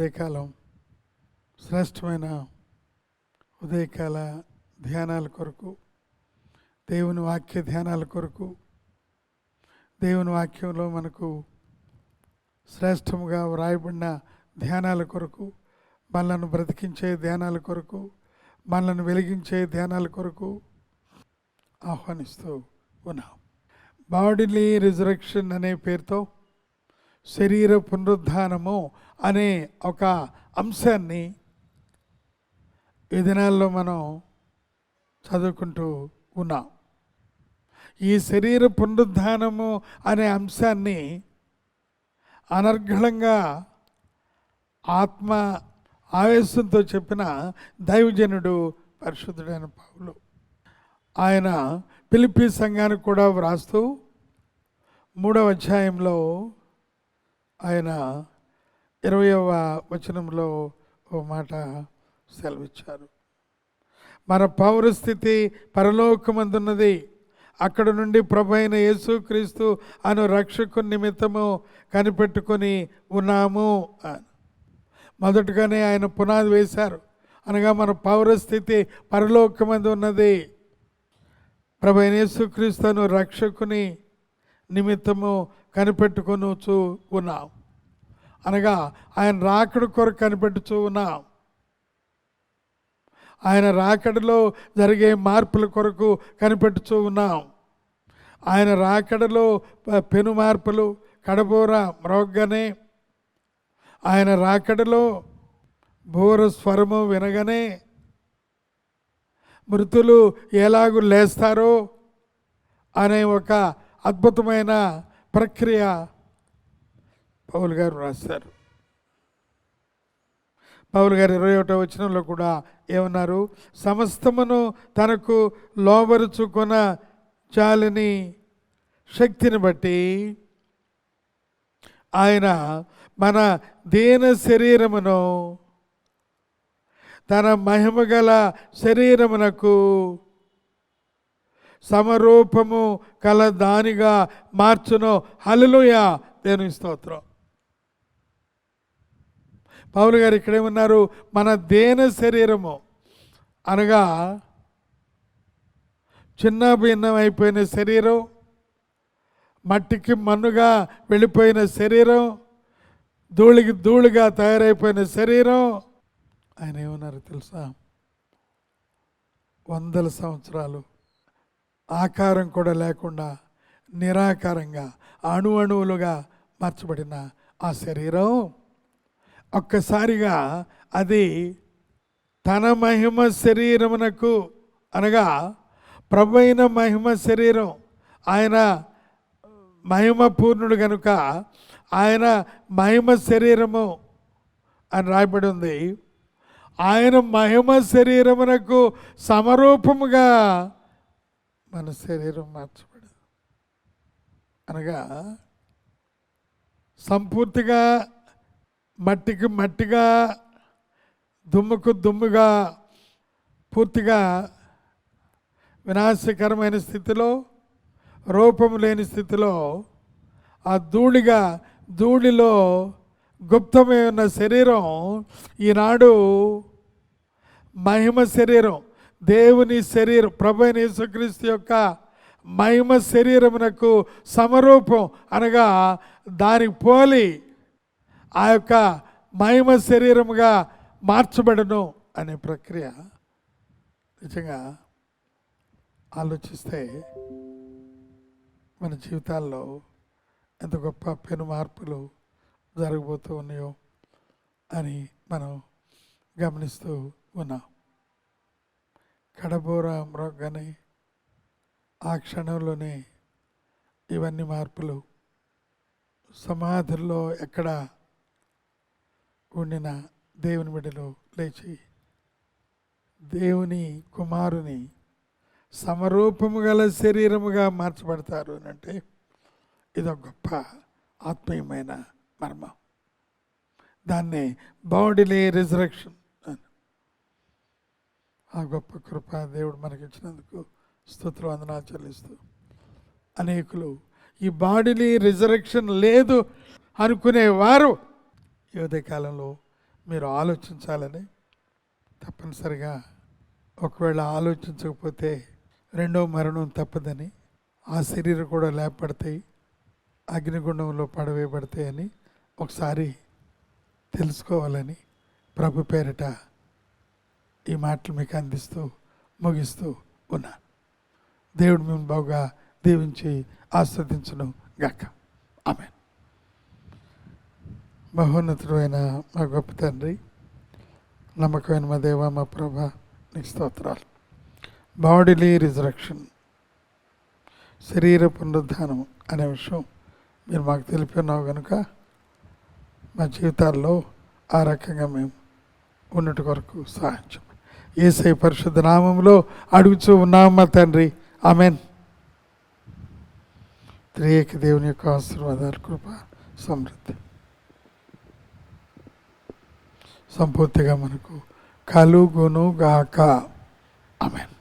ఉదయకాలం శ్రేష్టమైన ఉదయకాల ధ్యానాల కొరకు, దేవుని వాక్య ధ్యానాల కొరకు, దేవుని వాక్యంలో మనకు శ్రేష్టముగా వ్రాయబడిన ధ్యానాల కొరకు, మనలను బ్రతికించే ధ్యానాల కొరకు, మనలను వెలిగించే ధ్యానాల కొరకు ఆహ్వానిస్తూ ఉన్నాం. బాడీలీ రిజరెక్షన్ అనే పేరుతో శరీర పునరుద్ధానము అనే ఒక అంశాన్ని ఈ దినాల్లో మనం చదువుకుంటూ ఉన్నాం. ఈ శరీర పునరుద్ధానము అనే అంశాన్ని అనర్గళంగా ఆత్మ ఆవేశంతో చెప్పిన దైవజనుడు పరిశుద్ధుడైన పౌలు. ఆయన ఫిలిప్పీ సంఘానికి కూడా వ్రాస్తూ 3వ అధ్యాయంలో ఆయన 20వ వచనంలో ఓ మాట సెలవిచ్చారు. మన పౌరస్థితి పరలోకమందున్నది, అక్కడ నుండి ప్రభువైన యేసుక్రీస్తు అను రక్షకుని నిమిత్తము కనిపెట్టుకొని ఉన్నాము. మొదటగానే ఆయన పునాది వేశారు. అనగా మన పౌరస్థితి పరలోకమందు ఉన్నది, ప్రభువైన యేసుక్రీస్తు అను రక్షకుని నిమిత్తము కనిపెట్టుకొనుచు ఉన్నాం. అనగా ఆయన రాకడ కొరకు కనిపెట్టుచూ ఉన్నాం. ఆయన రాకడలో జరిగే మార్పుల కొరకు కనిపెట్టుచూ ఉన్నాం. ఆయన రాకడలో పెను మార్పులు కడబోర మ్రోగ్గానే, ఆయన రాకడలో బోర స్వరము వినగానే మృతులు ఎలాగూ లేస్తారో అనే ఒక అద్భుతమైన ప్రక్రియ పౌలు గారు రాశారు. పౌలు గారు 21వ వచనంలో కూడా ఏమన్నారు? సమస్తమును తనకు లోబరుచుకొన చాలని శక్తిని బట్టి ఆయన మన దీన శరీరమును తన మహిమగల శరీరమునకు సమరూపము కల దానిగా మార్చును. హల్లెలూయా, దేవుని స్తోత్రం. పౌలు గారు ఇక్కడేమన్నారు? మన దేన శరీరము అనగా చిన్న భిన్నం అయిపోయిన శరీరం, మట్టికి మన్నుగా వెళ్ళిపోయిన శరీరం, ధూళికి ధూళిగా తయారైపోయిన శరీరం. ఆయన ఏమన్నారు తెలుసా? 100 సంవత్సరాలు ఆకారం కూడా లేకుండా నిరాకారంగా అణువులుగా మార్చబడిన ఆ శరీరం ఒక్కసారిగా అది తన మహిమ శరీరమునకు, అనగా ప్రభువైన మహిమ శరీరం, ఆయన మహిమ పూర్ణుడు కనుక ఆయన మహిమ శరీరము అని రాయబడి ఉంది. ఆయన మహిమ శరీరమునకు సమరూపముగా మన శరీరం మార్చబడింది. అనగా సంపూర్తిగా మట్టికి మట్టిగా, దుమ్ముకు దుమ్ముగా, పూర్తిగా వినాశకరమైన స్థితిలో, రూపము లేని స్థితిలో, ఆ ధూళిలో గుప్తమై ఉన్న శరీరం ఈనాడు మహిమ శరీరం, దేవుని శరీరం, ప్రభువైన యేసుక్రీస్తు యొక్క మహిమ శరీరమునకు సమరూపం, అనగా దానికి పోలి ఆ యొక్క మహిమ శరీరముగా మార్చబడను అనే ప్రక్రియ నిజంగా ఆలోచిస్తే మన జీవితాల్లో ఎంత గొప్ప పెను మార్పులు జరగబోతూ ఉన్నాయో అని మనం గమనిస్తూ ఉన్నాం. కడబోర మ్రోగ్గానే ఆ క్షణంలోనే ఇవన్నీ మార్పులు సమాధుల్లో ఎక్కడ ఉండిన దేవుని బిడ్డలు లేచి దేవుని కుమారుని సమరూపము గల శరీరముగా మార్చబడతారు అని అంటే ఇదొక గొప్ప ఆత్మీయమైన మర్మం. దాన్ని బాడీలీ రిజరెక్షన్ అని. ఆ గొప్ప కృప దేవుడు మనకిచ్చినందుకు స్తుతులు వందనాలు చెల్లిస్తూ, అనేకులు ఈ బాడీలీ రిజరెక్షన్ లేదు అనుకునేవారు ఈ ఉదయ కాలంలో మీరు ఆలోచించాలని. తప్పనిసరిగా ఒకవేళ ఆలోచించకపోతే రెండో మరణం తప్పదని, ఆ శరీరం కూడా లేపడతాయి, అగ్నిగుండంలో పడవేయబడతాయని ఒకసారి తెలుసుకోవాలని ప్రభు పేరిట ఈ మాటలు మీకు అందిస్తూ ముగిస్తూ ఉన్నాను. దేవుడు మేము బాగా దీవించి ఆస్వాదించును గాక. ఆమేన్. మహోన్నతుడు అయిన మా గొప్ప తండ్రి, నమ్మకమైన మా దేవ, మా ప్రభ, నీకు స్తోత్రాలు. బాడీలీ రిజరక్షన్, శరీర పునరుద్ధానం అనే విషయం మీరు మాకు తెలిపి ఉన్నావు కనుక మా జీవితాల్లో ఆ రకంగా మేము ఉన్నటి కొరకు సహాయం చేయమని యేసయ్య పరిశుద్ధ నామములో అడుగుచూ ఉన్నాము మా తండ్రి. ఆమేన్. త్రియేక దేవుని యొక్క ఆశీర్వాదాలు, కృప, సమృద్ధి సంపూర్తిగా మనకు కలుగును గాక. ఆమేన్.